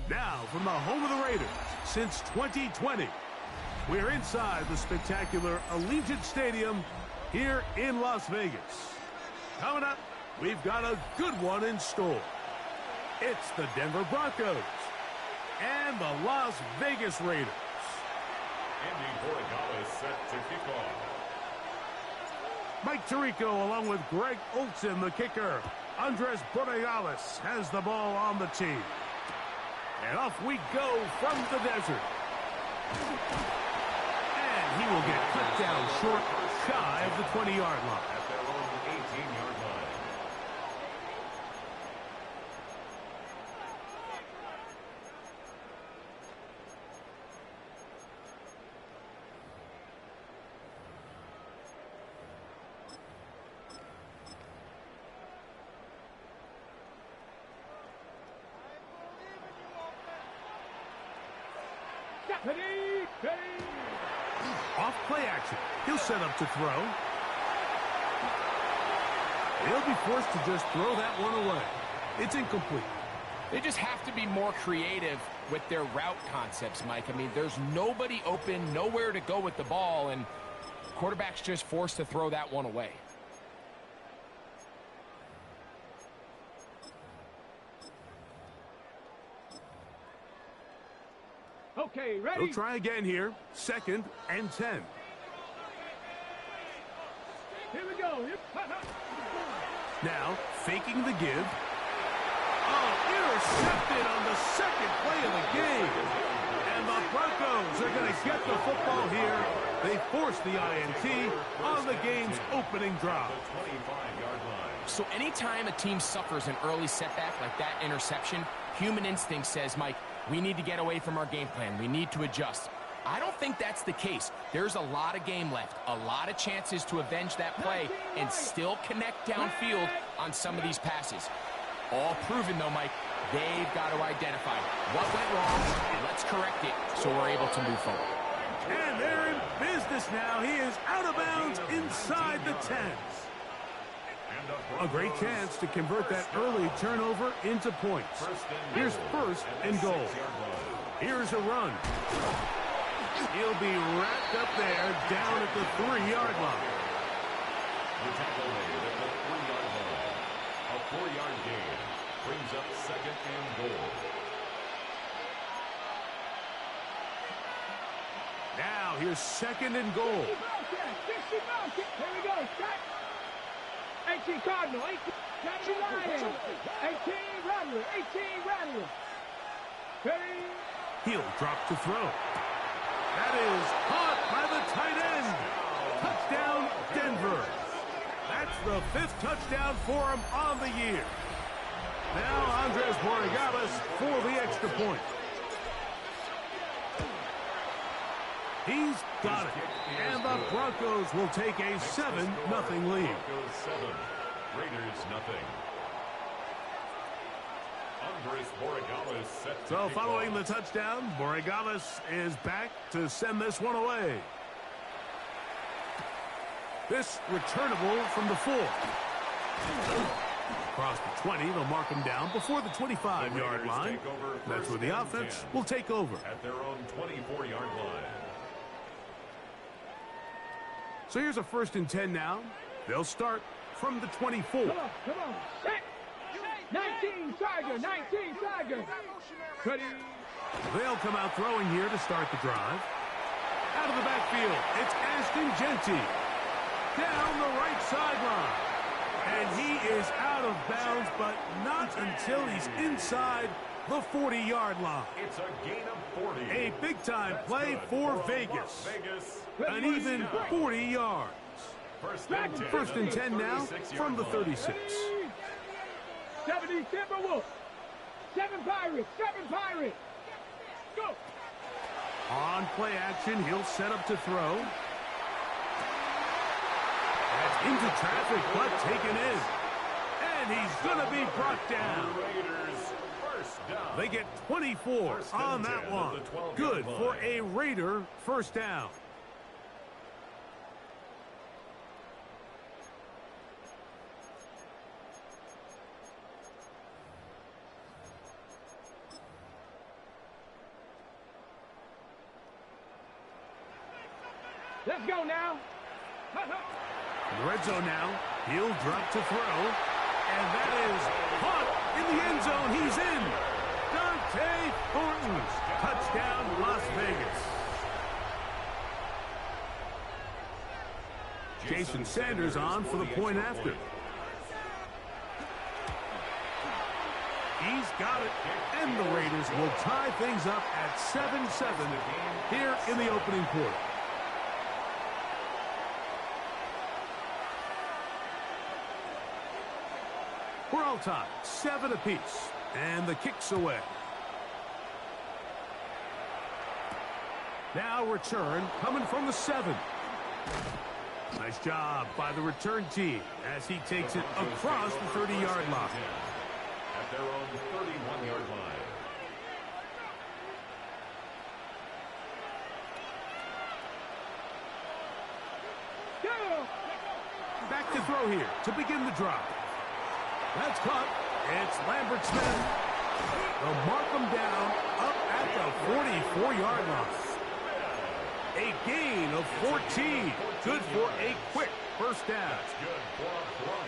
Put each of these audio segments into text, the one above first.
Now, from the home of the Raiders since 2020, we're inside the spectacular Allegiant Stadium here in Las Vegas. Coming up, we've got a good one in store. It's the Denver Broncos and the Las Vegas Raiders. Andy Borregales set to kick off. Mike Tirico along with Greg Olsen, the kicker. Andres Borregales has the ball on the tee. And off we go from the desert. And he will get cut down short, shy of the 20-yard line. At their own 18-yard line. Off play action. He'll set up to throw. He'll be forced to just throw that one away. It's incomplete. They just have to be more creative with their route concepts, Mike. I mean, there's nobody open, nowhere to go with the ball, and quarterback's just forced to throw that one away. Okay, ready? They'll try again here. 2nd and 10. Here we go. Now, faking the give. Oh, intercepted on the second play of the game. And the Broncos are going to get the football here. They force the INT on the game's opening drive. So anytime a team suffers an early setback like that interception, human instinct says, Mike, we need to get away from our game plan. We need to adjust. I don't think that's the case. There's a lot of game left, a lot of chances to avenge that play and still connect downfield on some of these passes. All proven, though, Mike, they've got to identify what went wrong, and let's correct it so we're able to move forward. And they're in business now. He is out of bounds inside the 10. A great chance to convert that early turnover into points. Here's 1st and goal. Here's a run. He'll be wrapped up there down at the 3-yard line. The tackle made at the 3-yard line. A 4-yard gain brings up 2nd and goal. Now here's 2nd and goal. Here we go. 18 Cardinal, 18 Lion, 18 Rattler, 18 Rattler. Ready? He'll drop to throw. That is caught by the tight end. Touchdown, Denver. That's the 5th touchdown for him on the year. Now Andres Borregales for the extra point. He's got it. And the Broncos will take a 7-0 lead. Broncos 7, Raiders nothing. Andres Borregales set to So kick following off. the touchdown, Borregales is back to send this one away. This returnable from the 4. Across the 20, they'll mark him down before the 25-yard line. That's where the offense will take over. At their own 24-yard line. So here's a 1st and 10 now. They'll start from the 24. Come on. Set. 19 Tiger, 19 Tiger. Ready? They'll come out throwing here to start the drive. Out of the backfield, it's Ashton Jeanty. Down the right sideline. And he is out of bounds, but not until he's inside the 40-yard line. It's a gain of 40. A big-time play for Vegas. An even 40 yards. 1st and 10 now from the 36. 70 Timberwolves. 7 Pirates. 7 Pirates. Go. On play action, he'll set up to throw. That's into traffic, but taken in. And he's going to be brought down. They get 24 on that one. Good for a Raider 1st down. Let's go now. In the red zone now. He'll drop to throw. And that is caught in the end zone. He's in. Dante Thornton. Touchdown, Las Vegas. Jason Sanders on for the point after. He's got it, and the Raiders will tie things up at 7-7 here in the opening quarter. We're all tied, 7 apiece, and the kick's away. Now return coming from the 7. Nice job by the return team as he takes it across the 30-yard line. At their own 31-yard line. Back to throw here to begin the drive. That's caught. It's Lambert Smith. They'll mark him down up at the 44-yard line. A gain of 14. Good for a quick first down.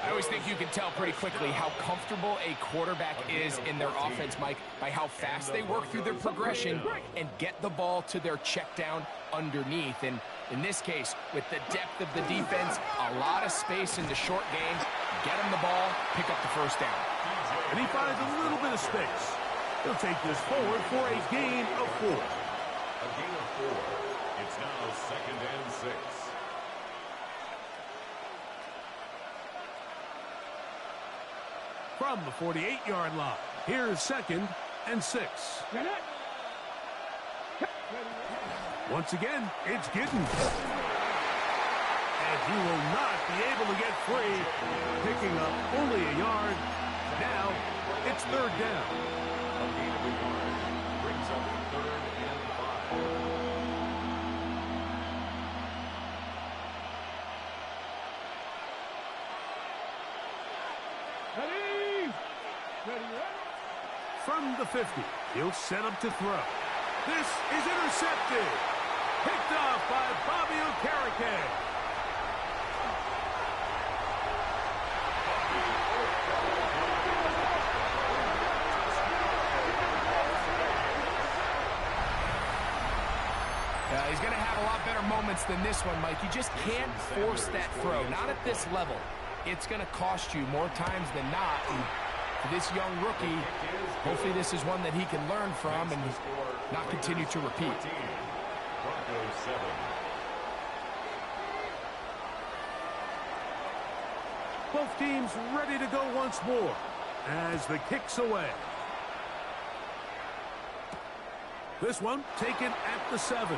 I always think you can tell pretty quickly how comfortable a quarterback is in their offense, Mike, by how fast they work through their progression and get the ball to their check down underneath. And in this case, with the depth of the defense, a lot of space in the short game, get him the ball, pick up the first down. And he finds a little bit of space. He'll take this forward for a gain of 4. A gain of 4. It's now 2nd and 6. From the 48-yard line, here's 2nd and 6. Once again, it's Giddens. And he will not be able to get free, picking up only a yard. Now, it's 3rd down. A gain of a yard brings up 3rd and 5. From the 50, he'll set up to throw. This is intercepted. Picked off by Bobby Okereke. He's going to have a lot better moments than this one, Mike. You just can't force that throw, not at this level. It's going to cost you more times than not. And for this young rookie, hopefully this is one that he can learn from and not continue to repeat. Broncos 7. Both teams ready to go once more as the kick's away. This one taken at the 7.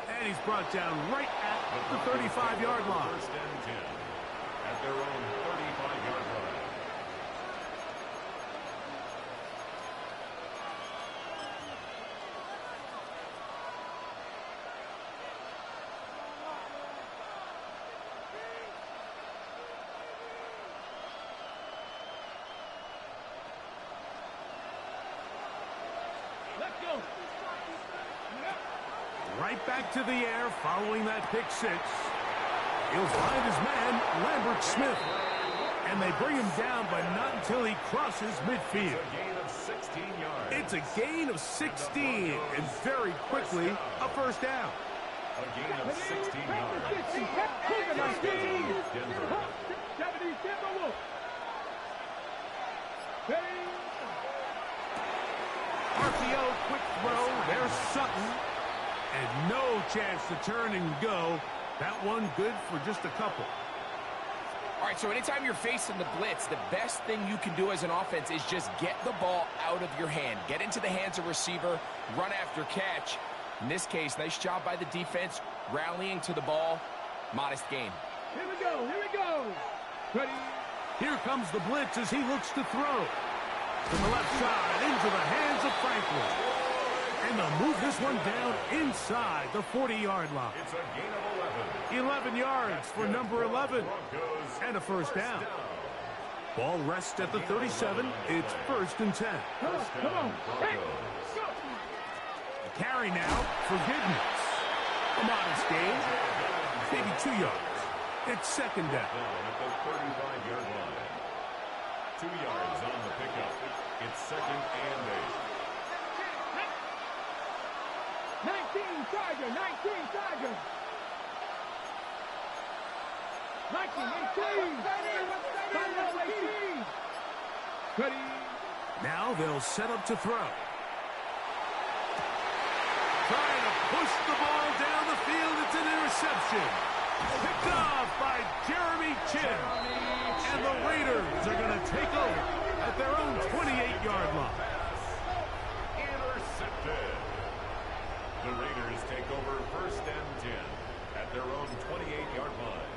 And he's brought down right at the 35-yard line. 1st and 10. At their own 35-yard line. Let's go. Right back to the air following that pick 6. He'll find his man, Lambert Smith. And they bring him down, but not until he crosses midfield. A gain of 16 yards. It's a gain of 16, and very quickly, a first down. A gain of 16 yards. Denver. RPO, quick throw. There's Sutton. And no chance to turn and go. That one good for just a couple. All right, so anytime you're facing the blitz, the best thing you can do as an offense is just get the ball out of your hand. Get into the hands of receiver, run after catch. In this case, nice job by the defense, rallying to the ball. Modest gain. Here we go. Here we go. Ready. Here comes the blitz as he looks to throw. From the left side into the hands of Franklin. And they'll move this one down inside the 40-yard line. It's a gain of 11. 11 yards for number 11. Broncos. And a first down. Ball rests at the 37. It's 1st and 10. Come on. Come on. Hey. Broncos. Go. Carry now for Giddens. A modest gain, maybe 2 yards. It's second down. At the 35-yard line. 2 yards on the pickup. It's second and 19 Charger, 19 Charger. 19, 18. Ready. Now they'll set up to throw. Trying to push the ball down the field. It's an interception. Picked off by Jeremy Chinn. And the Raiders are going to take over at their own 28-yard line. intercepted. The Raiders take over first and 10 at their own 28-yard line.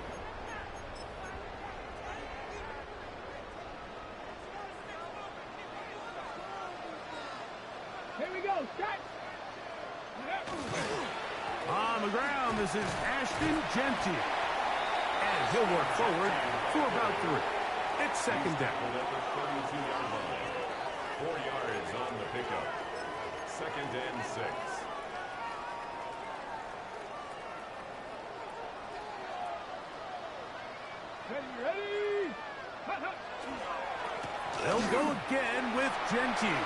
Here we go. Shot. On the ground, this is Ashton Jeanty. And he'll work forward for about 3. It's second down. At the 32-yard line. 4 yards on the pickup. Second and 6. Ready. They'll go again with Jeanty.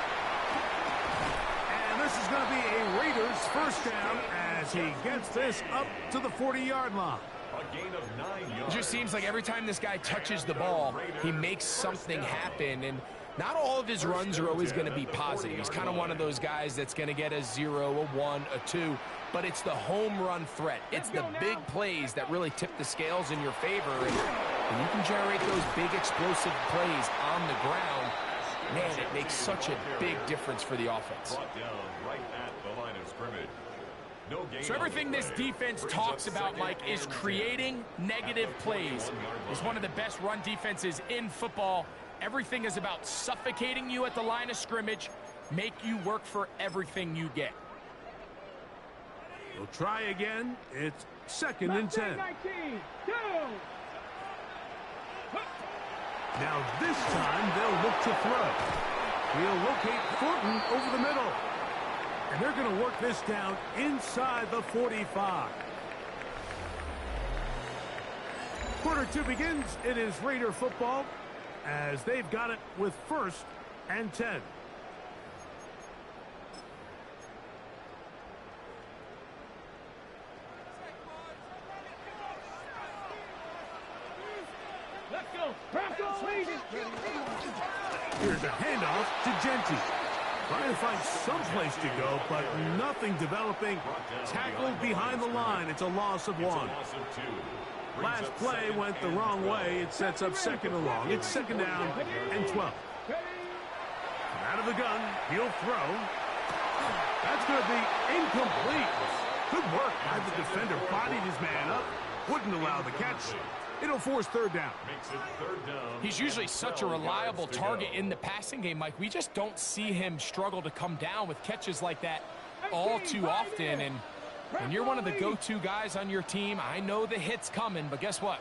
And this is going to be a Raiders first down as he gets this up to the 40-yard line. A gain of 9 yards. It just seems like every time this guy touches the ball, he makes something happen. And not all of his runs are always going to be positive. He's kind of one of those guys that's going to get a 0, a 1, a 2. But it's the home run threat. It's the big plays that really tip the scales in your favor. And when you can generate those big explosive plays on the ground, man, it makes such a big difference for the offense. Brought down right at the line of scrimmage. No gain. So everything this defense talks about, Mike, is creating negative plays. It's one of the best run defenses in football. Everything is about suffocating you at the line of scrimmage, make you work for everything you get. We'll try again. It's second and 10. 19. Go. Now this time they'll look to throw. He'll locate Thornton over the middle. And they're going to work this down inside the 45. Quarter 2 begins. It is Raider football as they've got it with first and 10. Let's go. Broncos lead it. Here's a handoff to Jeanty. Trying to find some place to go, but nothing developing. Tackled behind the line. It's a loss of 1. Loss of 2. Last play went the wrong way. It sets up second and long. It's second down and 12. Out of the gun, he'll throw. That's going to be incomplete. Good work by the defender. Bodied his man up. Wouldn't allow the catch. It'll force third down. Makes it third down. He's usually such a reliable target in the passing game, Mike. We just don't see him struggle to come down with catches like that all too often. And when you're one of the go-to guys on your team, I know the hit's coming, but guess what?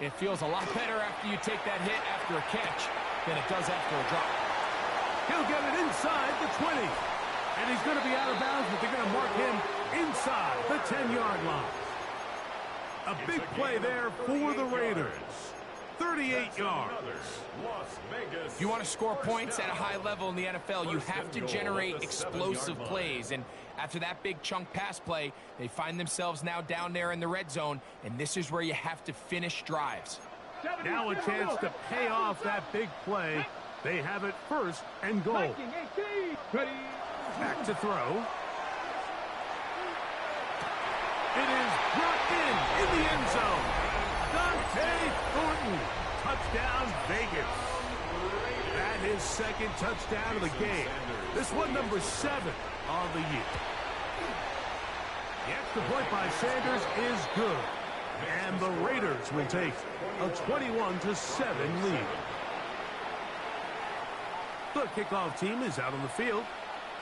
It feels a lot better after you take that hit after a catch than it does after a drop. He'll get it inside the 20. And he's going to be out of bounds, but they're going to mark him inside the 10-yard line. A big play there for the Raiders. 38 yards. Las Vegas. If you want to score points at a high level in the NFL, you have to generate explosive plays. And after that big chunk pass play, they find themselves now down there in the red zone, and this is where you have to finish drives. Now a chance to pay off that big play. They have it first and goal. 19, 18. Ready. Back to throw. It is brought in the end zone. Dante Thornton. Touchdown, Vegas. That is second touchdown of the game. This one number 7 of the year. The extra point by Sanders is good. And the Raiders will take a 21-7 lead. The kickoff team is out on the field.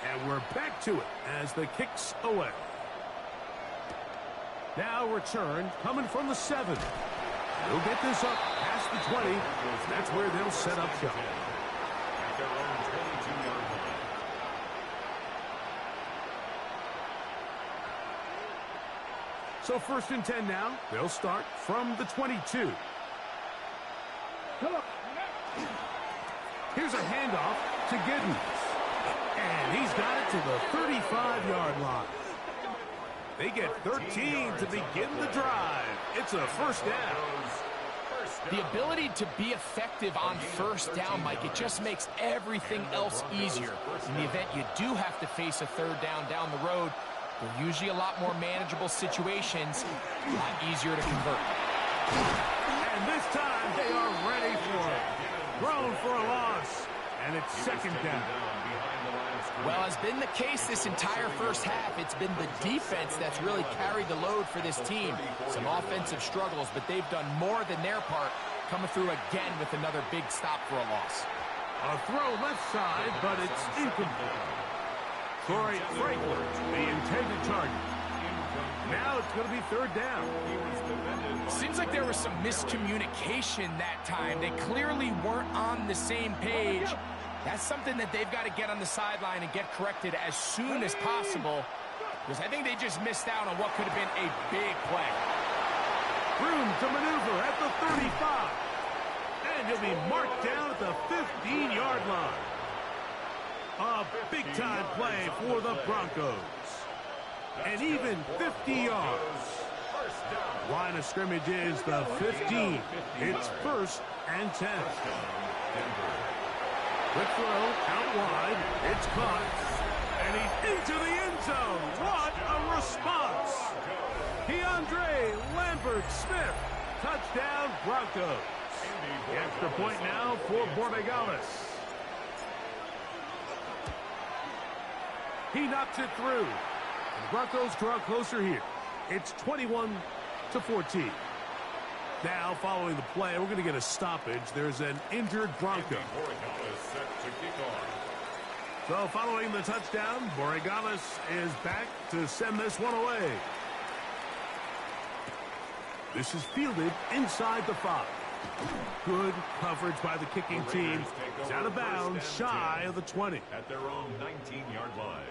And we're back to it as the kick's away. Now return coming from the 7. They'll get this up past the 20. That's where they'll set up shop. At their own 22-yard line. So 1st and 10 now. They'll start from the 22. Here's a handoff to Giddens. And he's got it to the 35-yard line. They get 13 to begin the drive. It's a 1st down. The ability to be effective on 1st down, Mike, it just makes everything else easier. In the event you do have to face a 3rd down the road, they're usually a lot more manageable situations, a lot easier to convert. And this time they are ready for it. Thrown for a loss, and it's 2nd down. Well, as been the case this entire 1st half, it's been the defense that's really carried the load for this team. Some offensive struggles, but they've done more than their part, coming through again with another big stop for a loss. A throw left side, but it's incomplete. Corey Franklin, the intended target. Now it's going to be 3rd down. Seems like there was some miscommunication that time. They clearly weren't on the same page. That's something that they've got to get on the sideline and get corrected as soon as possible, because I think they just missed out on what could have been a big play. Room to maneuver at the 35. And he'll be marked down at the 15-yard line. A big-time play for the Broncos. And even 50 yards. Line of scrimmage is the 15. It's 1st and 10. Quick throw out wide. It's caught. And he's into the end zone. What a response. DeAndre Lambert-Smith. Touchdown Broncos. The extra point now for Borregales. He knocks it through. The Broncos draw closer here. It's 21-14. Now, following the play, we're going to get a stoppage. There's an injured Bronco. So, following the touchdown, Borregales is back to send this one away. This is fielded inside the 5. Good coverage by the kicking team. It's out of bounds, shy of the 20. At their own 19-yard line.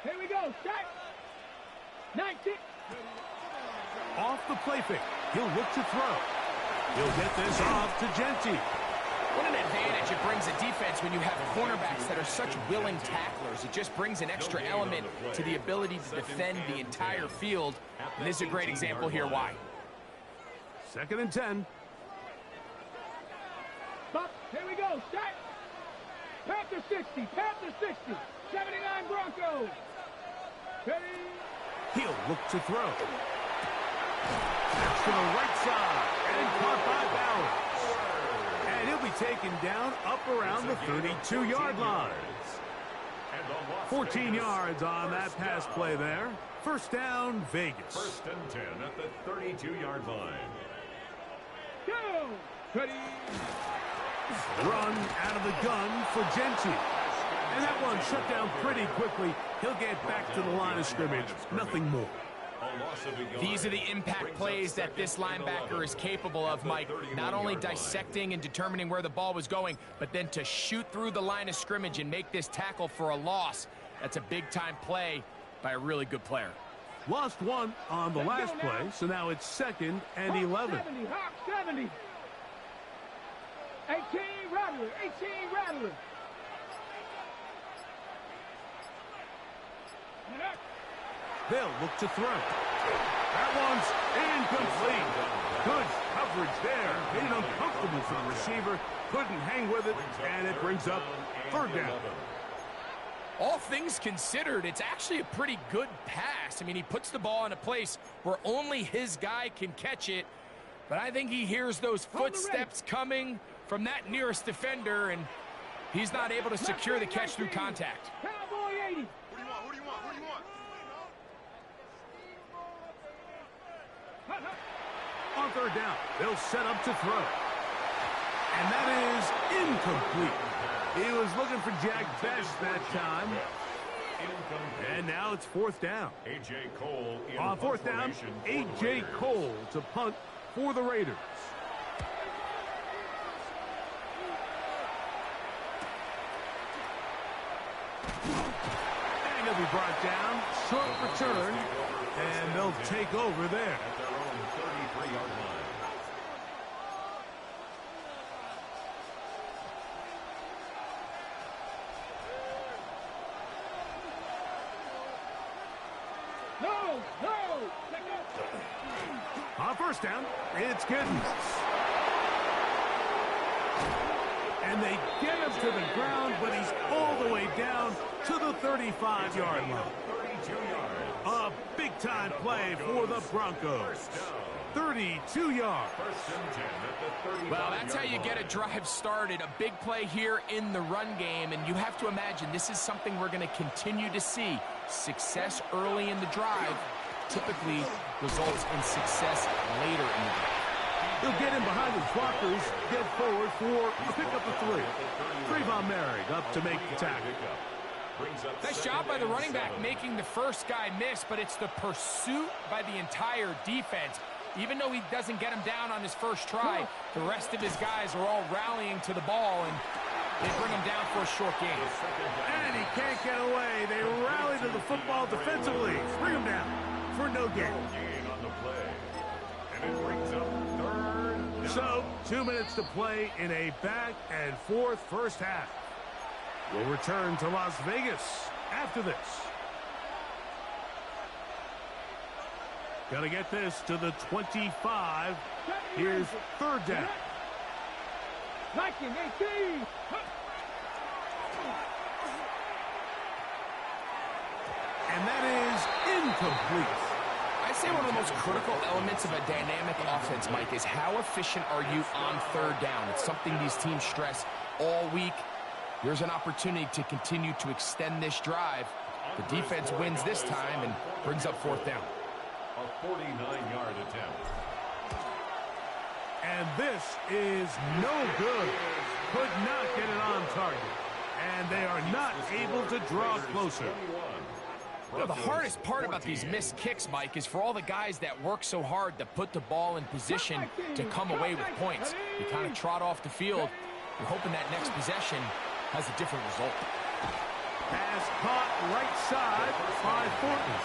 Here we go. Set. 19. Off the play fake. He'll look to throw. He'll get this off to Genty. What an advantage it brings a defense when you have cornerbacks that are such willing tacklers. It just brings an extra element to the ability to defend the entire field. And this is a great example here why. 2nd and 10. Stop. Here we go. Set. Panther 60. Panther 60. 79 Broncos. Ready. He'll look to throw. That's to the right side. And caught by Bowers. And he'll be taken down up around the 32-yard line. 14 yards on that pass play there. 1st down, Vegas. 1st and 10 at the 32-yard line. Go. Ready. Run out of the gun for Genty. And that one shut down pretty quickly. He'll get back to the line of scrimmage. Nothing more. These are the impact plays that this linebacker is capable of, Mike. Not only dissecting and determining where the ball was going, but then to shoot through the line of scrimmage and make this tackle for a loss. That's a big-time play by a really good player. Lost one on the last play, so now it's 2nd and 11. 70. Hawk 70. 18 Rattler. 18 Rattler. They'll look to throw. That one's incomplete. Good coverage there. Made it uncomfortable for the receiver. Couldn't hang with it, and it brings up 3rd down. All things considered, it's actually a pretty good pass. I mean, he puts the ball in a place where only his guy can catch it. But I think he hears those footsteps coming from that nearest defender, and he's not able to secure the catch through contact. Cowboy 80. On 3rd down, they'll set up to throw. And that is incomplete. He was looking for Jack Best that time. And now it's fourth down. A.J. Cole in On fourth down, A.J. Cole to punt for the Raiders. And he'll be brought down. Short return. And they'll take over there. At their own 33-yard line. No! On first down, it's Giddens. And they get him to the ground, but he's all the way down to the 35-yard line. 32 yards. A big-time play for the Broncos. 32 yards. First and 10 at the 35-yard line. Well, that's how you get a drive started. A big play here in the run game, and you have to imagine this is something we're going to continue to see. Success early in the drive typically results in success later in the drive. He'll get in behind his blockers, get forward for a pickup of 3. Trayvon Merrick up to make the tackle. Nice job by the running back making the first guy miss, but it's the pursuit by the entire defense. Even though he doesn't get him down on his first try, the rest of his guys are all rallying to the ball, and they bring him down for a short gain. And he can't get away. They rally to the football defensively. Bring him down for no gain. On the play. And it brings up third down. So, 2 minutes to play in a back and forth first half. We'll return to Las Vegas after this. Got to get this to the 25. Here's third down. 19-18. And that is incomplete. I'd say one of the most critical elements of a dynamic offense, Mike, is how efficient are you on third down. It's something these teams stress all week. Here's an opportunity to continue to extend this drive. The defense wins this time and brings up fourth down. A 49-yard attempt. And this is no good. Could not get it on target. And they are not able to draw closer. You know, the hardest part about these missed kicks, Mike, is for all the guys that work so hard to put the ball in position to come away with points. You kind of trot off the field. You're hoping that next possession has a different result. Pass caught right side by Thornton.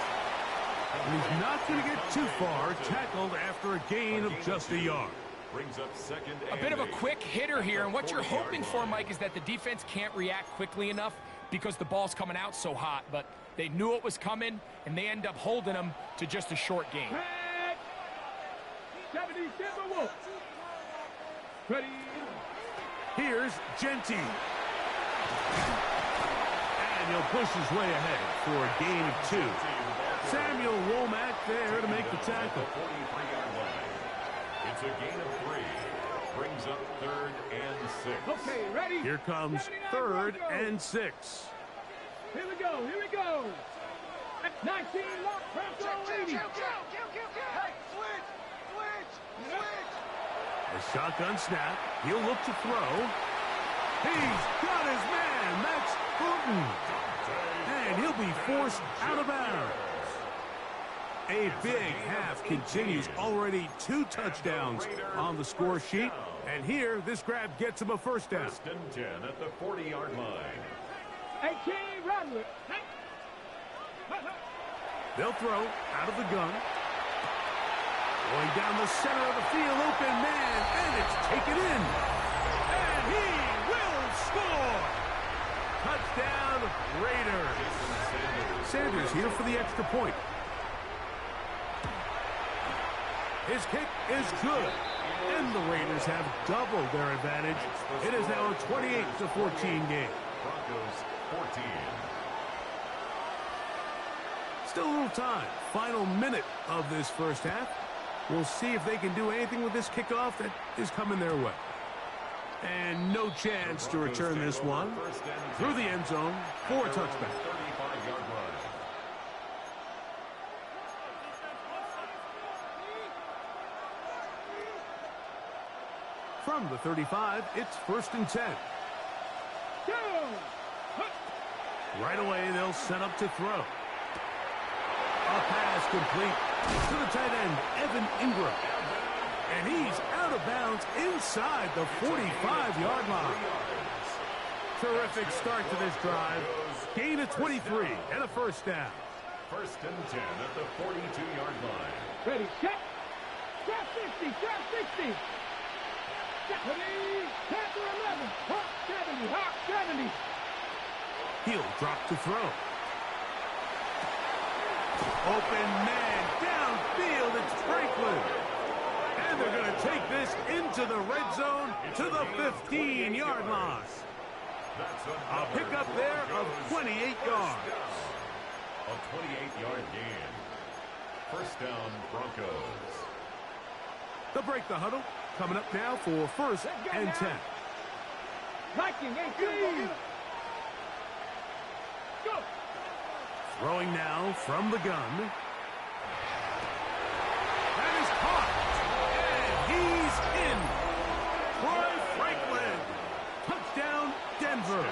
And he's not going to get too far, tackled after a gain of just a yard. Brings up second A and bit of a 8. quick hitter here, and what you're hoping for, Mike, is that the defense can't react quickly enough because the ball's coming out so hot, but they knew it was coming, and they end up holding them to just a short gain. 70 Timberwolves. Ready. Here's Genty. And he'll push his way ahead for a gain of 2. Samuel Womack there to make the tackle. 43-yard line. It's a gain of 3. Brings up third and 6. Okay, ready. Here comes 79 third Broncos. and 6. Here we go. 19 lock. Bronco 80. A shotgun snap. He'll look to throw. He's got his man, Max Fulton. And he'll be forced out of bounds. A big half continues. Already 2 touchdowns on the score sheet. And here, this grab gets him a first down. First and 10 at the 40-yard line. 18 Rattler. They'll throw out of the gun. Going down the center of the field, open man, and it's taken in. And he will score. Touchdown, Raiders. Sanders here for the extra point. His kick is good. And the Raiders have doubled their advantage. It is now a 28-14 game. Broncos 14. Still a little time. Final minute of this first half. We'll see if they can do anything with this kickoff that is coming their way. And no chance to return this one through the end zone for a touchback. 35-yard line. From the 35, it's first and 10. Right away, they'll set up to throw. A pass complete to the tight end, Evan Ingram. And he's out of bounds inside the 45-yard line. Terrific start to this drive. Gain of 23 and a first down. First and 10 at the 42-yard line. Ready, set. Trap 60, trap 60. Ready, Panther 11. Hawk 70, Hawk 70. He'll drop to throw. Open man downfield. It's Franklin. And they're going to take this into the red zone to the 15-yard line. A pickup there of 28 yards. A 28-yard gain. First down, Broncos. They'll break the huddle. Coming up now for first and 10. Liking 18. Go. Throwing now from the gun. That is caught. And he's in. Troy Franklin. Touchdown, Denver.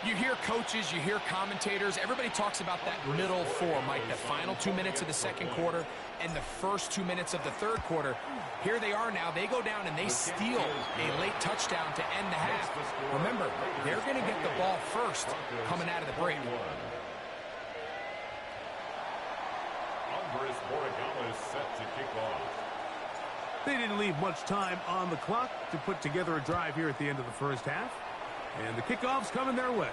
You hear coaches, you hear commentators, everybody talks about that middle four, Mike, the final 2 minutes of the second quarter and the first 2 minutes of the third quarter. Here they are now. They go down and they steal a late touchdown to end the half. Remember, they're going to get the ball first coming out of the break. Andres Borregales set to kick off. They didn't leave much time on the clock to put together a drive here at the end of the first half. And the kickoff's coming their way.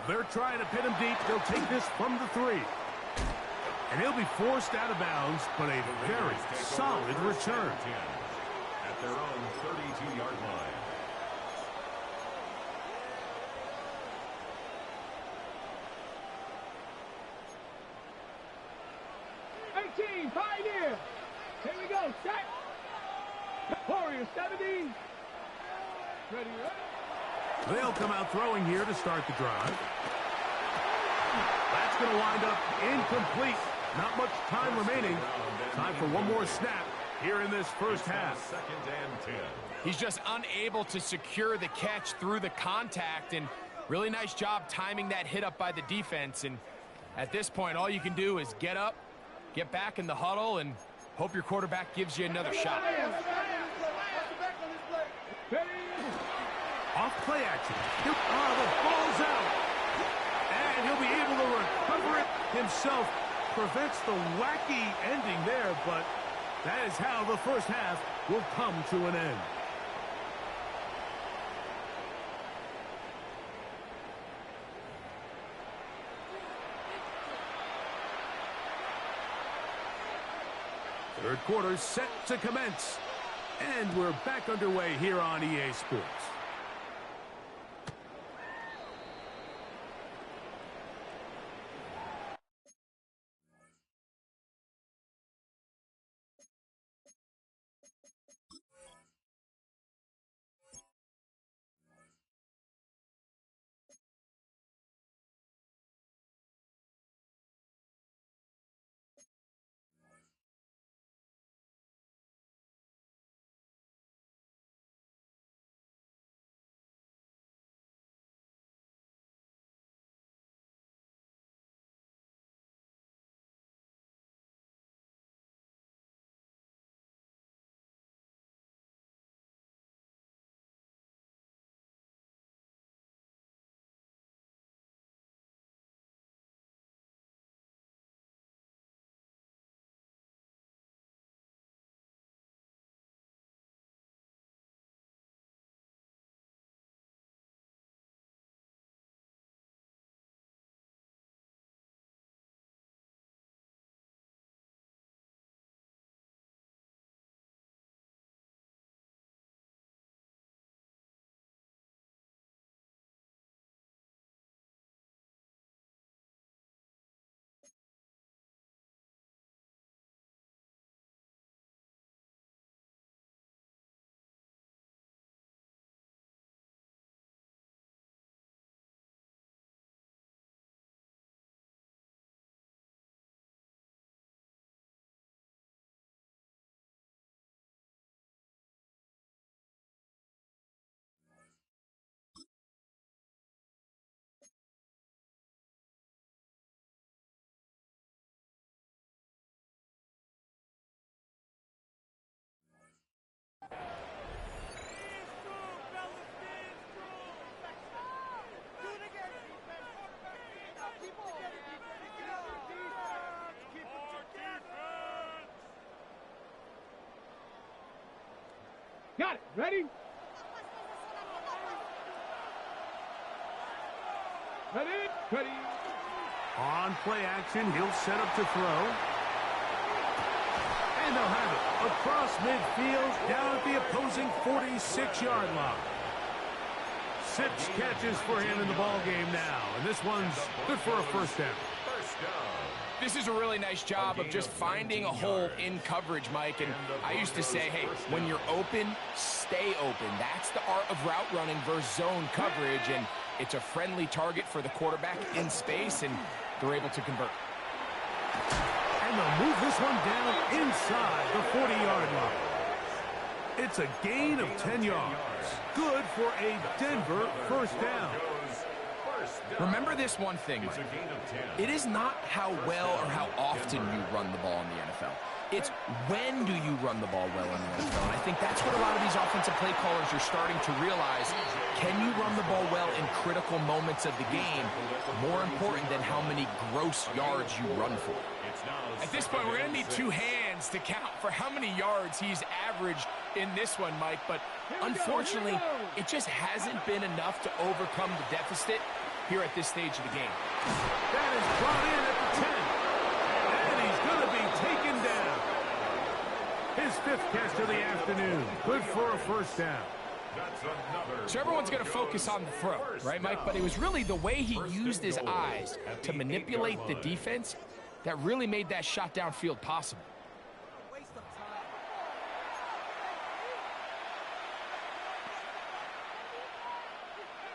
They're trying to pin him deep. They'll take this from the 3. And he'll be forced out of bounds, but a very solid return. At their own 32-yard line. Pioneer. Here we go. Set. Warrior 70. Ready, ready. They'll come out throwing here to start the drive. That's going to wind up incomplete. Not much time remaining. Time for one more snap here in this first half. Second and 10. He's just unable to secure the catch through the contact, and really nice job timing that hit up by the defense. And at this point, all you can do is get up, get back in the huddle, and hope your quarterback gives you another shot. Off play action. The ball's out. And he'll be able to recover it himself. Prevents the wacky ending there, but that is how the first half will come to an end. Third quarter set to commence. And we're back underway here on EA Sports. Got it. Ready? Ready? Ready. On play action, he'll set up to throw. And they'll have it across midfield down at the opposing 46-yard line. 6 catches for him in the ball game now, and this one's good for a first down. First down. This is a really nice job of just finding a hole in coverage, Mike. And I used to say, hey, when you're open, stay open. That's the art of route running versus zone coverage, and it's a friendly target for the quarterback in space, and they're able to convert. And they'll move this one down inside the 40-yard line. It's a gain of 10 yards. Good for a Denver first down. Remember this one thing, Mike. It is not how well or how often you run the ball in the NFL. It's when do you run the ball well in the NFL. And I think that's what a lot of these offensive play callers are starting to realize. Can you run the ball well in critical moments of the game? More important than how many gross yards you run for. At this point, we're going to need 2 hands to count for how many yards he's averaged in this one, Mike. But unfortunately, it just hasn't been enough to overcome the deficit here at this stage of the game. That is brought in at the 10. And he's going to be taken down. His 5th catch of the afternoon. Good for a first down. So everyone's going to focus on the throw, right, Mike? But it was really the way he used his eyes to manipulate the defense that really made that shot downfield possible.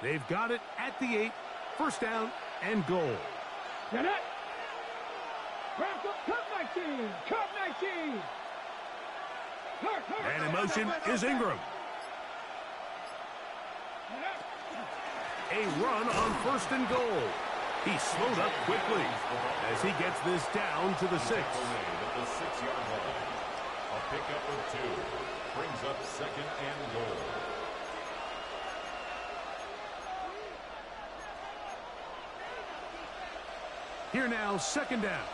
They've got it at the 8. First down and goal. Get it. Cut 19. Cut 19. And in motion is Ingram. A run on first and goal. He slowed up quickly as he gets this down to the 6. At the 6-yard line. A pickup of 2. Brings up second and goal. Here now, second down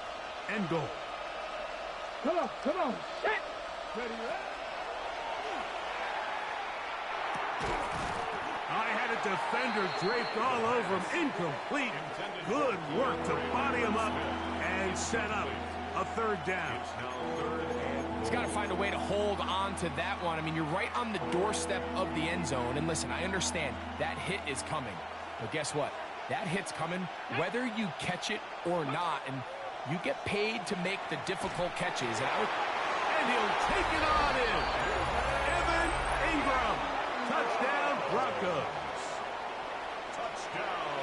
and goal. Come on. Set. Ready. I had a defender draped all over him. Incomplete. Good work to body him up and set up a third down. He's got to find a way to hold on to that one. I mean, you're right on the doorstep of the end zone. And listen, I understand that hit is coming. But guess what? That hit's coming whether you catch it or not. And you get paid to make the difficult catches. And he'll take it on in. Evan Ingram. Touchdown, Broncos. Touchdown.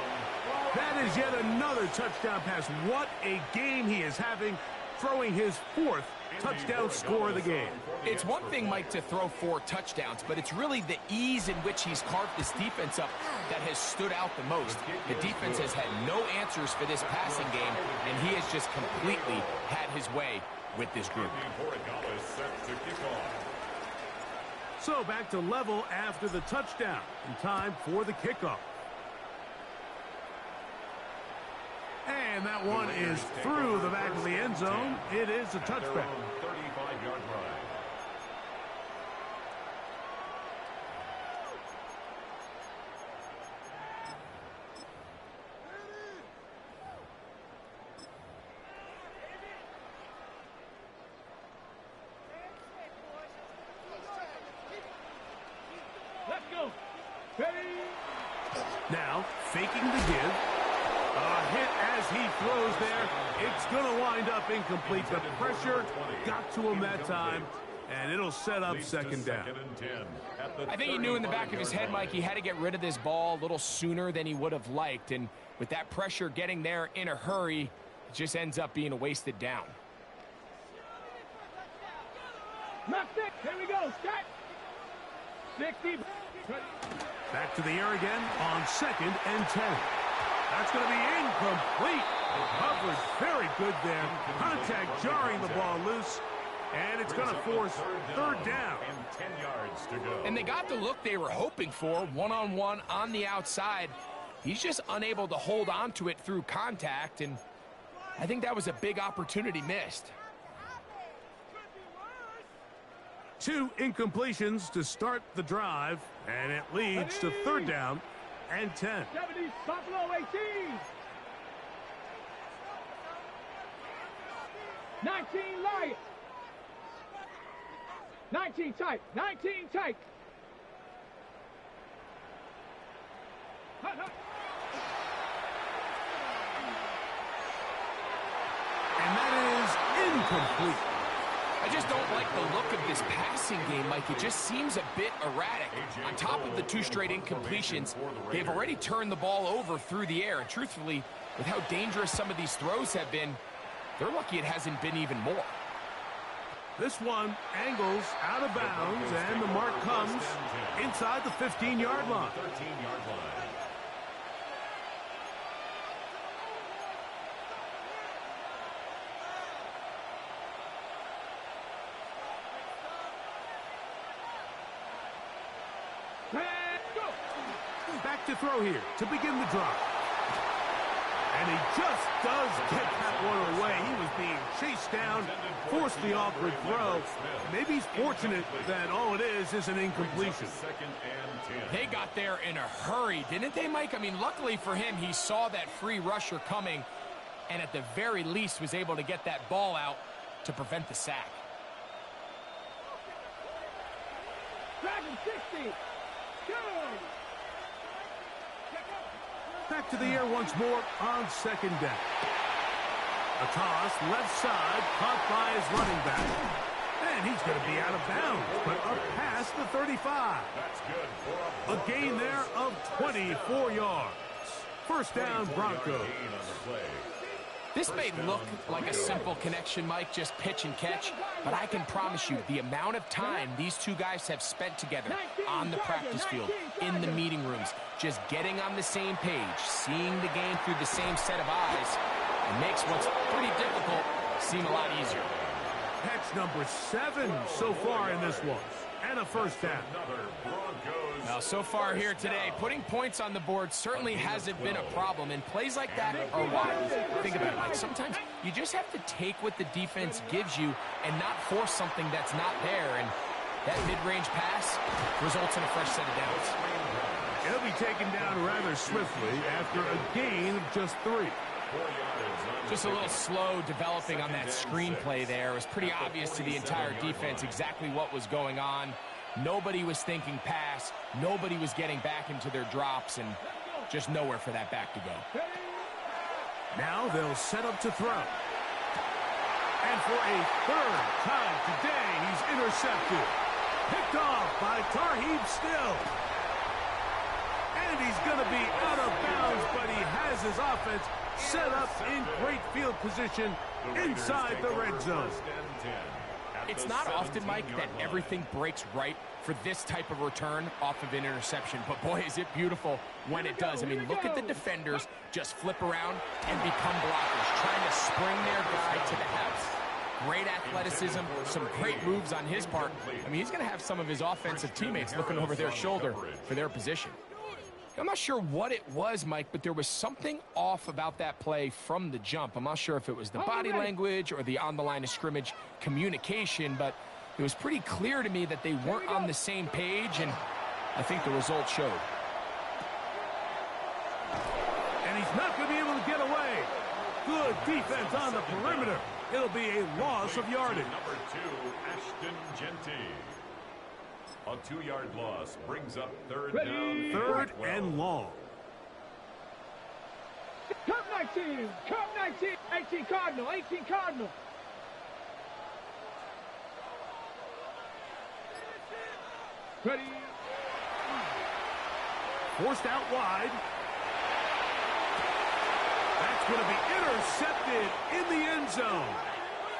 That is yet another touchdown pass. What a game he is having, throwing his 4th touchdown score of the game. It's one thing, Mike, to throw 4 touchdowns, but it's really the ease in which he's carved this defense up that has stood out the most. The defense has had no answers for this passing game, and he has just completely had his way with this group. So back to level after the touchdown. In time for the kickoff. And that one is through the back of the end zone. It is a touchback. 35-yard line. Let's go. Ready. Now, faking the give. A hit as he throws there. It's going to wind up incomplete. The pressure got to him that time, and it'll set up second down. I think he knew in the back of his head, Mike, he had to get rid of this ball a little sooner than he would have liked. And with that pressure getting there in a hurry, it just ends up being a wasted down. Knock 6. Here we go. Start. 60. Back to the air again on second and 10. That's going to be incomplete. Coverage very good there. Contact jarring the ball loose. And it's going to force third down. And 10 yards to go. And they got the look they were hoping for, one-on-one on the outside. He's just unable to hold on to it through contact, and I think that was a big opportunity missed. 2 incompletions to start the drive, and it leads to 3rd down and 10. 70 Buffalo 18. 19 Lions. 19 tight. 19 tight. And that is incomplete. I just don't like the look of this passing game, Mike. It just seems a bit erratic. On top of the 2 straight incompletions, they've already turned the ball over through the air. And truthfully, with how dangerous some of these throws have been, they're lucky it hasn't been even more. This one angles out of bounds, and the mark comes inside the 15-yard line. 13-yard line. Back to throw here to begin the drive. And he just does get that one away. He was being chased down, forced the awkward throw. Maybe he's fortunate that all it is an incompletion. They got there in a hurry, didn't they, Mike? I mean, luckily for him, he saw that free rusher coming and at the very least was able to get that ball out to prevent the sack. Dragon 60. Go. Back to the air once more on 2nd down. A toss, left side, caught by his running back. And he's going to be out of bounds, but up past the 35. That's good. A gain there of 24 yards. 1st down, Broncos. This may look like a simple connection, Mike, just pitch and catch, but I can promise you the amount of time these 2 guys have spent together on the practice field, in the meeting rooms, just getting on the same page, seeing the game through the same set of eyes, it makes what's pretty difficult seem a lot easier. Catch number 7 so far in this one, and a 1st down. Now, so far here today, putting points on the board certainly hasn't been a problem, and plays like that are why. Think about it, Mike. Sometimes you just have to take what the defense gives you and not force something that's not there, and that mid-range pass results in a fresh set of downs. He'll be taken down rather swiftly after a gain of just 3. Just a little slow developing on that screenplay there. It was pretty obvious to the entire defense exactly what was going on. Nobody was thinking pass. Nobody was getting back into their drops, and just nowhere for that back to go. Now they'll set up to throw. And for a 3rd time today, he's intercepted. Picked off by Tarheeb Still. And he's going to be out of bounds, but he has his offense set up in great field position inside the red zone. It's not often, Mike, that everything breaks right for this type of return off of an interception. But, boy, is it beautiful when it does. I mean, look at the defenders just flip around and become blockers, trying to spring their guy to the house. Great athleticism, some great moves on his part. I mean, he's going to have some of his offensive teammates looking over their shoulder for their position. I'm not sure what it was, Mike, but there was something off about that play from the jump. I'm not sure if it was the body language or the on the line of scrimmage communication, but it was pretty clear to me that they weren't on the same page, and I think the result showed. And he's not going to be able to get away. Good defense on the perimeter. It'll be a loss of yardage. Number 2, Ashton Jeanty. A 2-yard loss brings up 3rd down. 3rd and long. Come 19. Come 19. 18 Cardinal. 18 Cardinal. Ready. Forced out wide. That's going to be intercepted in the end zone.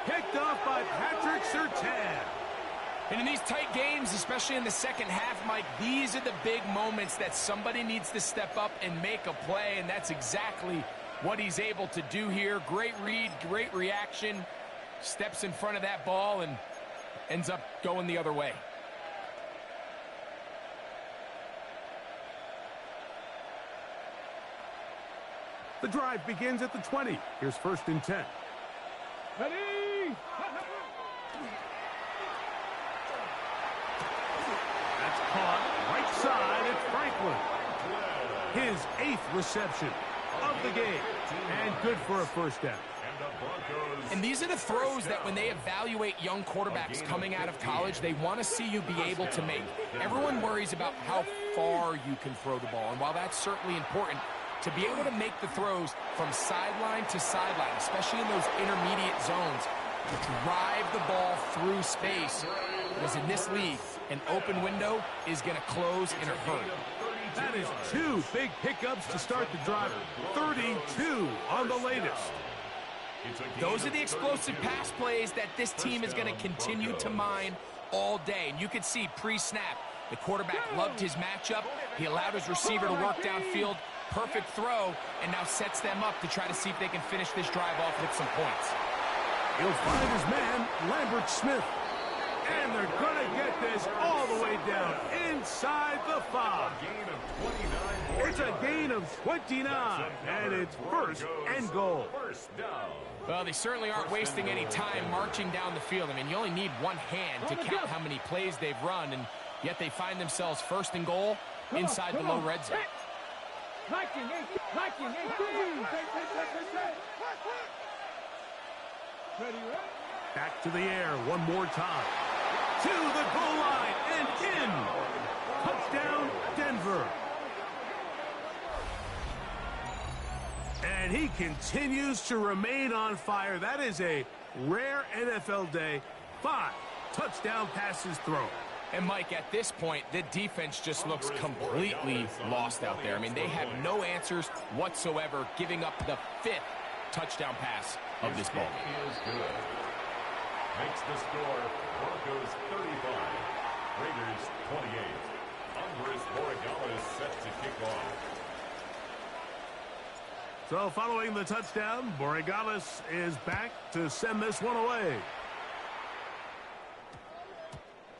Picked off by Patrick Surtain. And in these tight games, especially in the second half, Mike, these are the big moments that somebody needs to step up and make a play, and that's exactly what he's able to do here. Great read, great reaction, steps in front of that ball and ends up going the other way. The drive begins at the 20. Here's 1st and 10. Ready. his 8th reception of the game. And good for a first down. And these are the throws that when they evaluate young quarterbacks coming out of college, they want to see you be able to make. Everyone worries about how far you can throw the ball. And while that's certainly important, to be able to make the throws from sideline to sideline, especially in those intermediate zones, drive the ball through space, because in this league, an open window is going to close in a hurry. That is 2 big pickups to start the drive. 32 on the latest. Those are the explosive pass plays that this team is going to continue to mine all day. And you can see pre-snap, the quarterback loved his matchup. He allowed his receiver to work downfield. Perfect throw, and now sets them up to try to see if they can finish this drive off with some points. He'll find his man, Lambert Smith. And they're going to get this all the way down inside the 5. It's a gain of 29, and it's first and goal. Well, they certainly aren't wasting any time marching down the field. I mean, you only need one hand to count how many plays they've run, and yet they find themselves first and goal inside the low red zone. Back to the air one more time. To the goal line and in. Touchdown, Denver. And he continues to remain on fire. That is a rare NFL day. 5 touchdown passes thrown. And, Mike, at this point, the defense just looks completely lost out there. I mean, they have no answers whatsoever, giving up the 5th touchdown pass of this ball game. Is good. Makes the score Broncos 35, Raiders 28. Andres Borregales set to kick off. So following the touchdown, Borregales is back to send this one away.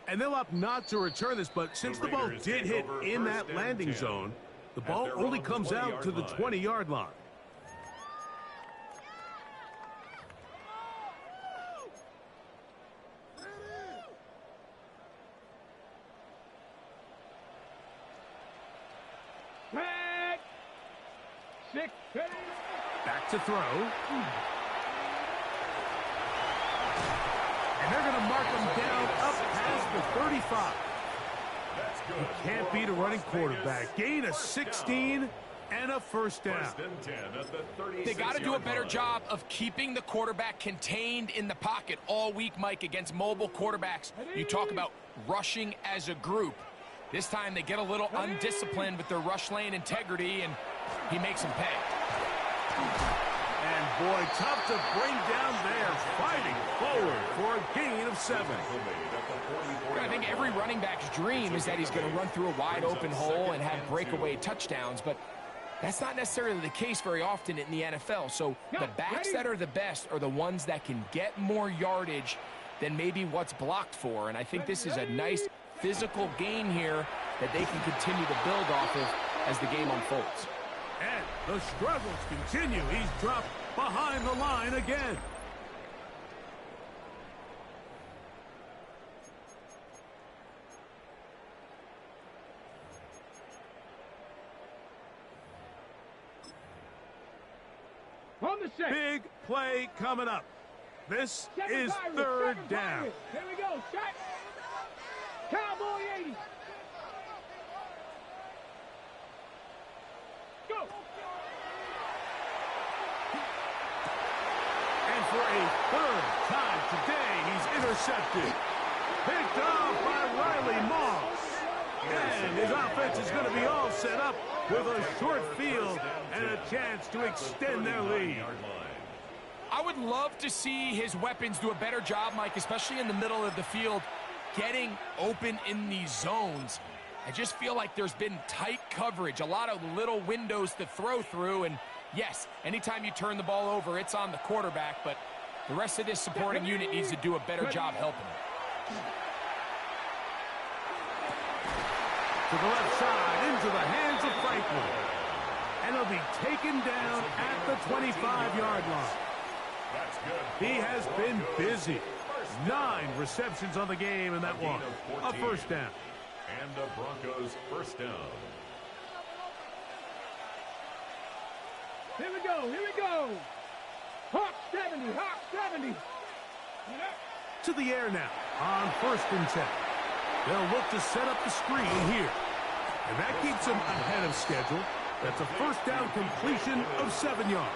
And they'll opt not to return this, but since the ball did hit in that landing zone, the ball only comes out to the 20-yard line. Back to throw. And they're going to mark him down up past the 35. You can't beat a running quarterback. Gain of 16 and a first down. They got to do a better job of keeping the quarterback contained in the pocket all week, Mike, against mobile quarterbacks. You talk about rushing as a group. This time they get a little undisciplined with their rush lane integrity, and he makes them pay. And boy, tough to bring down there, fighting forward for a gain of 7. I think every running back's dream is that he's going to run through a wide open hole and have breakaway touchdowns, but that's not necessarily the case very often in the NFL. So the backs that are the best are the ones that can get more yardage than maybe what's blocked for, and I think this is a nice physical gain here that they can continue to build off of as the game unfolds. And the struggles continue. He's dropped behind the line again. On the set. Big play coming up. This is third down. Here we go. Shot. Cowboy 80. Go. And for a third time today, he's intercepted. Picked off by Riley Moss. And his offense is going to be all set up with a short field and a chance to extend their lead. I would love to see his weapons do a better job, Mike, especially in the middle of the field, getting open in these zones. I just feel like there's been tight coverage, a lot of little windows to throw through, and yes, anytime you turn the ball over, it's on the quarterback, but the rest of this supporting unit needs to do a better job helping him. To the left side, into the hands of Franklin. And he'll be taken down at the 25-yard line. He has been busy. 9 receptions on the game in that one. A first down. And the Broncos first down. Here we go. Here we go. Hawk 70. Hawk 70. To the air now on 1st and 10. They'll look to set up the screen here. And that keeps them ahead of schedule. That's a first down completion of 7 yards.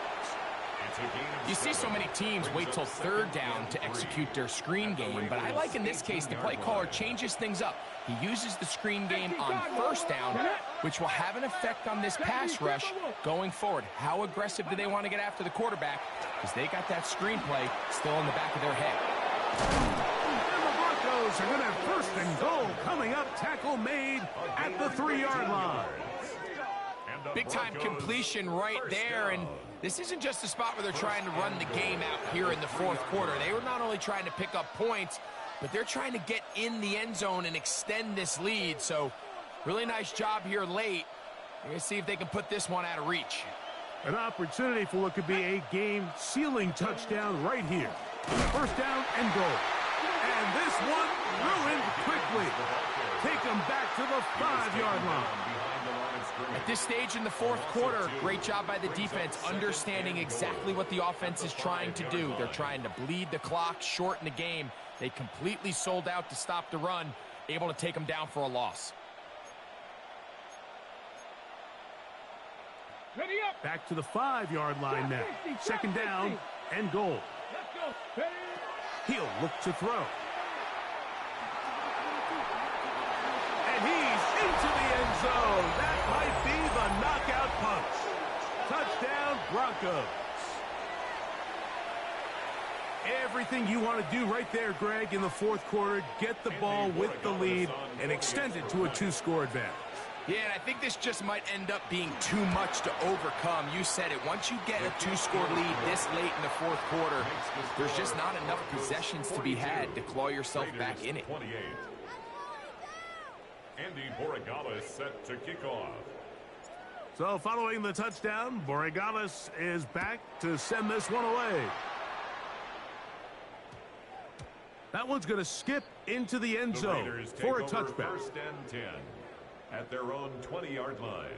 You see so many teams wait till 3rd down to execute their screen game, but I like in this case the play caller changes things up. He uses the screen game on 1st down, which will have an effect on this pass rush going forward. How aggressive do they want to get after the quarterback? Because they got that screen play still in the back of their head. And the Broncos are going to have 1st and goal coming up. Tackle made at the 3-yard line. Big-time completion right there, and this isn't just a spot where they're trying to run the game out here in the 4th quarter. They were not only trying to pick up points, but they're trying to get in the end zone and extend this lead. So really nice job here late. We're going to see if they can put this one out of reach. An opportunity for what could be a game-sealing touchdown right here. 1st down and goal. And this one ruined quickly. Take them back to the 5-yard line. At this stage in the 4th quarter, great job by the defense, understanding exactly what the offense is trying to do. They're trying to bleed the clock, shorten the game. They completely sold out to stop the run, able to take them down for a loss. Ready up. Back to the 5-yard line now. 2nd down and goal. Let's go. Ready. He'll look to throw. And he's into the end zone. That might be the knockout punch. Touchdown, Broncos. Everything you want to do right there, Greg, in the 4th quarter. Get the ball with the lead and extend it to a 2-score advantage. Yeah, and I think this just might end up being too much to overcome. You said it. Once you get a 2-score lead this late in the 4th quarter, there's just not enough possessions to be had to claw yourself back in it. 28. Andy Borregales set to kick off. So following the touchdown, Borregales is back to send this one away. That one's going to skip into the end zone for a touchback. 1st and 10 at their own 20-yard line.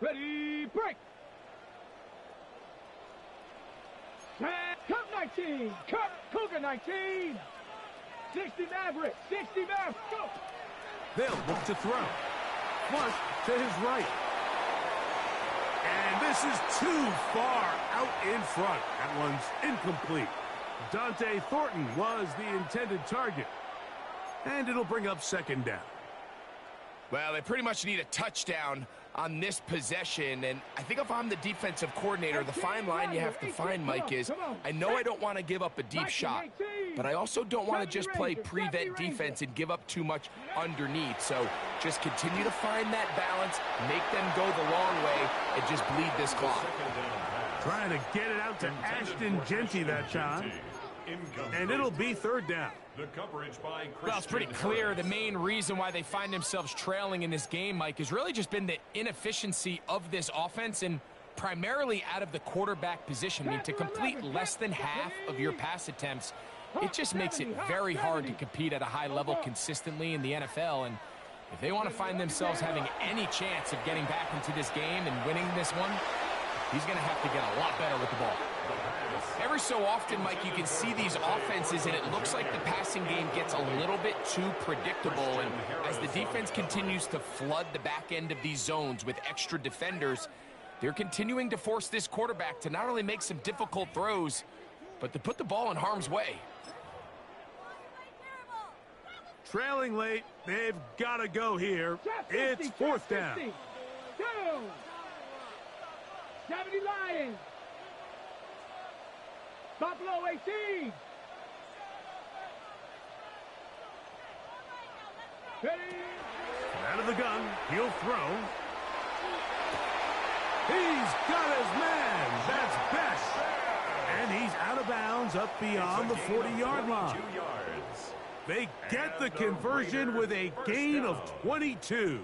Ready, break. Cup 19. Cup Cougar 19. 60 Maverick. 60 Maverick. Go. They'll look to throw. Flush to his right. And this is too far out in front. That one's incomplete. Dante Thornton was the intended target. And it'll bring up 2nd down. Well, they pretty much need a touchdown on this possession, and I think if I'm the defensive coordinator, the fine line you have to find, Mike, is I know I don't want to give up a deep shot, but I also don't want to just play prevent defense and give up too much underneath. So just continue to find that balance, make them go the long way, and just bleed this clock. Trying to get it out to Ashton Jeanty that time. And it'll be 3rd down. The coverage by Well, it's pretty clear the main reason why they find themselves trailing in this game, Mike, has really just been the inefficiency of this offense and primarily out of the quarterback position. I mean, to complete less than half of your pass attempts, it just makes it very hard to compete at a high level consistently in the NFL. And if they want to find themselves having any chance of getting back into this game and winning this one, he's going to have to get a lot better with the ball. Every so often, Mike, you can see these offenses, and it looks like the passing game gets a little bit too predictable. And as the defense continues to flood the back end of these zones with extra defenders, they're continuing to force this quarterback to not only make some difficult throws, but to put the ball in harm's way. Trailing late, they've got to go here. It's 4th down. 70 Lions. Buffalo 18. Ready. Out of the gun, he'll throw. He's got his man. That's Best. And he's out of bounds up beyond the 40-yard line. They get the conversion with a gain of 22.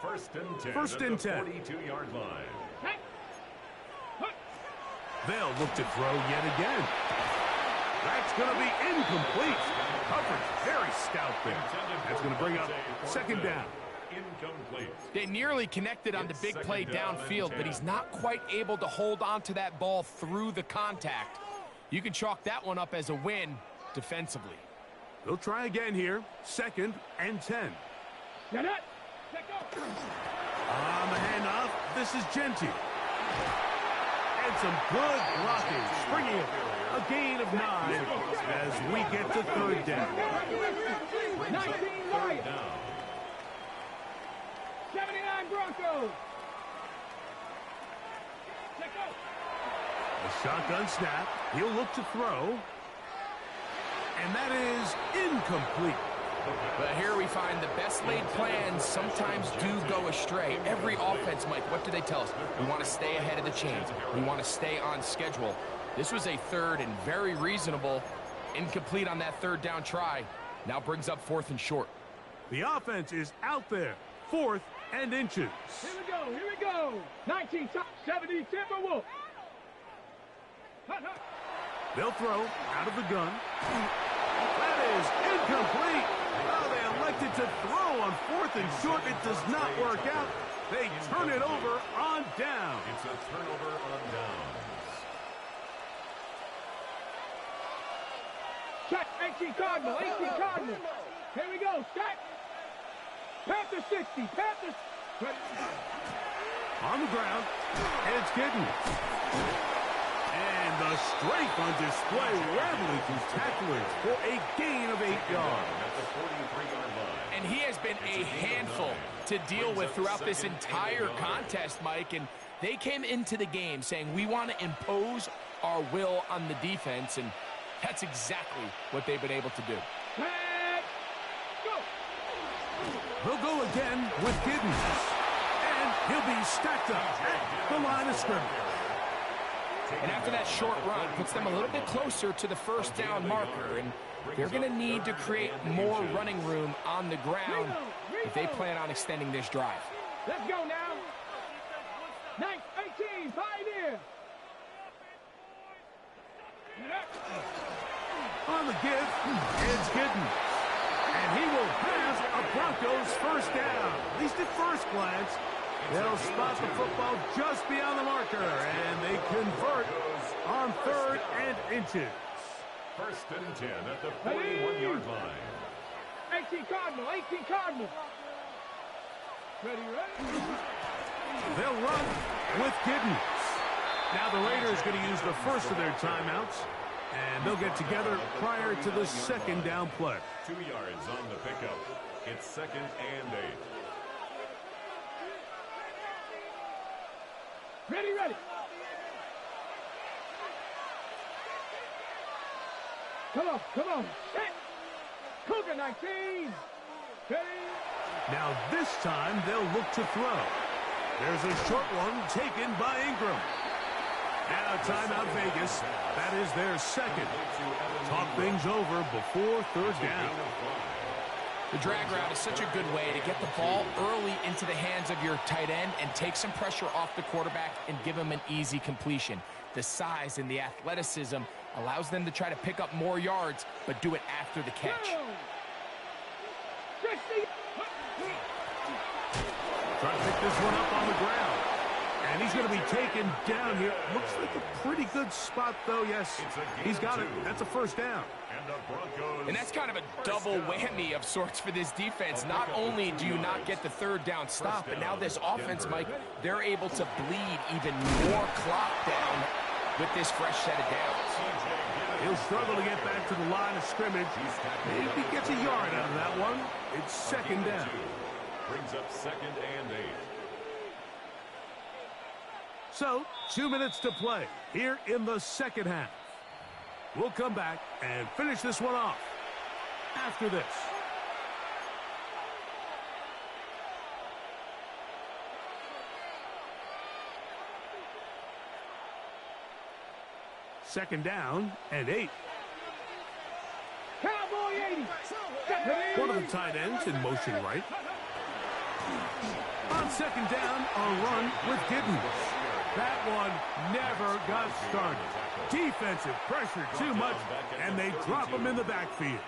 1st and 10. 42-yard line. They'll look to throw yet again. That's going to be incomplete. Coverage very stout there. That's going to bring up 2nd down. incomplete. They nearly connected on the big play downfield, but he's not quite able to hold on to that ball through the contact. You can chalk that one up as a win defensively. They'll try again here. 2nd and 10. Get it. On the handoff, this is Genty. And some good blocking. Springing it. A gain of 9 as we get to 3rd down. 19 Lions. 79 Broncos. A shotgun snap. He'll look to throw. And that is incomplete. But here we find the best laid plans sometimes do go astray. Every offense, Mike, what do they tell us? We want to stay ahead of the chains. We want to stay on schedule. This was a 3rd and very reasonable. Incomplete on that 3rd down try. Now brings up 4th and short. The offense is out there. 4th and inches. Here we go. Here we go. 19 top 70 Timberwolves. They'll throw out of the gun. That is incomplete. Oh, they elected to throw on 4th and short. It does not work out. They turn it over on down. It's a turnover on downs. Check. 18 Cardinal. 18 Cardinal. Here we go. Check. Panther 60. Panthers. On the ground. And it's Giddens. And the strength on display, rattling through tacklers for a gain of 8 yards. At the 43-yard line. And he has been a handful to deal with throughout this entire contest, Mike. And they came into the game saying, we want to impose our will on the defense. And that's exactly what they've been able to do. Go. He'll go again with Giddens. And he'll be stacked up at the line of scrimmage. And after that short run, puts them a little bit closer to the 1st down marker. And they're going to need to create more running room on the ground if they plan on extending this drive. Let's go now. 18, Pioneer. On the give, it's Giddens. And he will have a Broncos 1st down. At least at first glance. They'll spot the football just beyond the marker, and they convert on 3rd and inches. 1st and 10 at the 41-yard line. 18 Cardinal. 18 Cardinal. Ready. They'll run with Giddens. Now the Raiders going to use the first of their timeouts, and they'll get together prior to the 2nd down play. 2 yards on the pickup. It's 2nd and 8. Ready. Come on. Set. Cougar 19. Ready. Now this time they'll look to throw. There's a short one taken by Ingram. Now timeout Vegas. That is their 2nd. Talk things over before 3rd down. The drag route is such a good way to get the ball early into the hands of your tight end and take some pressure off the quarterback and give him an easy completion. The size and the athleticism allows them to try to pick up more yards, but do it after the catch. Trying to pick this one up on the ground. And he's going to be taken down here. Looks like a pretty good spot, though. Yes, he's got it. That's a 1st down. And that's kind of a double whammy of sorts for this defense. Not only do you not get the 3rd down stop, but now this offense, Mike, they're able to bleed even more clock down with this fresh set of downs. He'll struggle to get back to the line of scrimmage. Maybe gets a yard out of that one. It's 2nd down. Brings up 2nd and 8. So, 2 minutes to play here in the 2nd half. We'll come back and finish this one off after this. Second down and 8. Cowboy 80. One of the tight ends in motion right. On 2nd down, a run with Giddens. That one never got started. Defensive pressure too much, and they drop him in the backfield.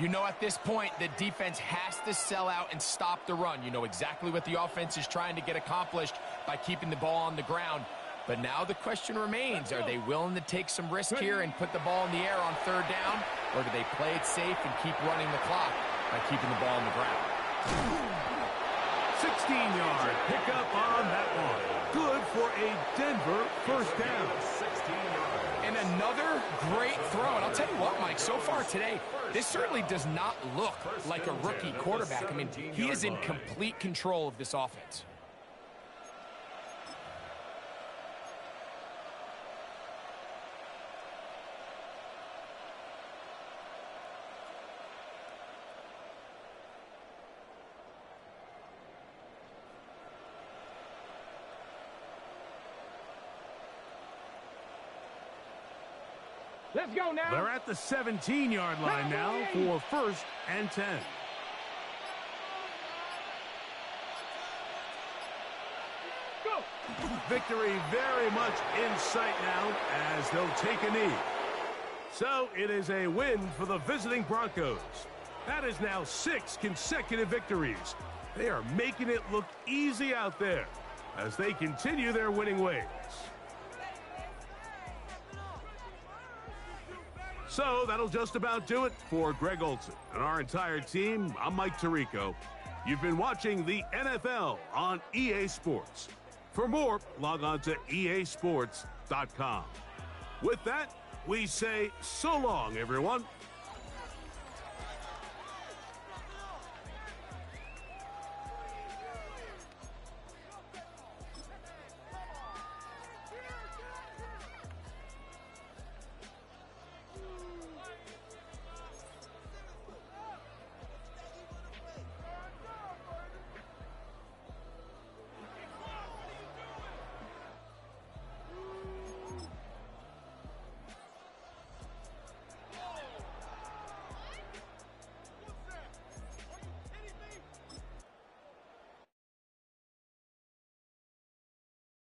You know at this point the defense has to sell out and stop the run. You know exactly what the offense is trying to get accomplished by keeping the ball on the ground. But now the question remains, are they willing to take some risk here and put the ball in the air on third down? Or do they play it safe and keep running the clock by keeping the ball on the ground? 16-yard pickup on that one. Good for a Denver first down. 16 yards. And another great throw. And I'll tell you what, Mike, so far today, this certainly does not look like a rookie quarterback. I mean, he is in complete control of this offense. Let's go now. They're at the 17-yard line now for 1st and 10. Go. Victory very much in sight now as they'll take a knee. So it is a win for the visiting Broncos. That is now 6 consecutive victories. They are making it look easy out there as they continue their winning ways. So that'll just about do it for Greg Olsen and our entire team. I'm Mike Tirico. You've been watching the NFL on EA Sports. For more, log on to easports.com. With that, we say so long, everyone.